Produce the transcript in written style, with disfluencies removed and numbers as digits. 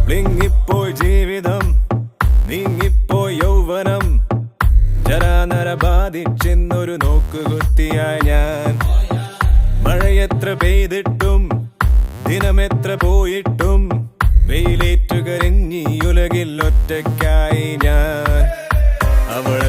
പ്ലിങ്ങിപ്പോയി ജീവിതം, നീങ്ങിപ്പോയി യൗവനം, ജരാനര ബാധിച്ചെന്നൊരു നോക്കുകുത്തിയായി ഞാൻ. മഴയെത്ര പെയ്തിട്ടും ദിനമെത്ര പോയിട്ടും വെയിലേറ്റുകരിഞ്ഞി ഉലകിൽ ഒറ്റയ്ക്കായി ഞാൻ. അവൾ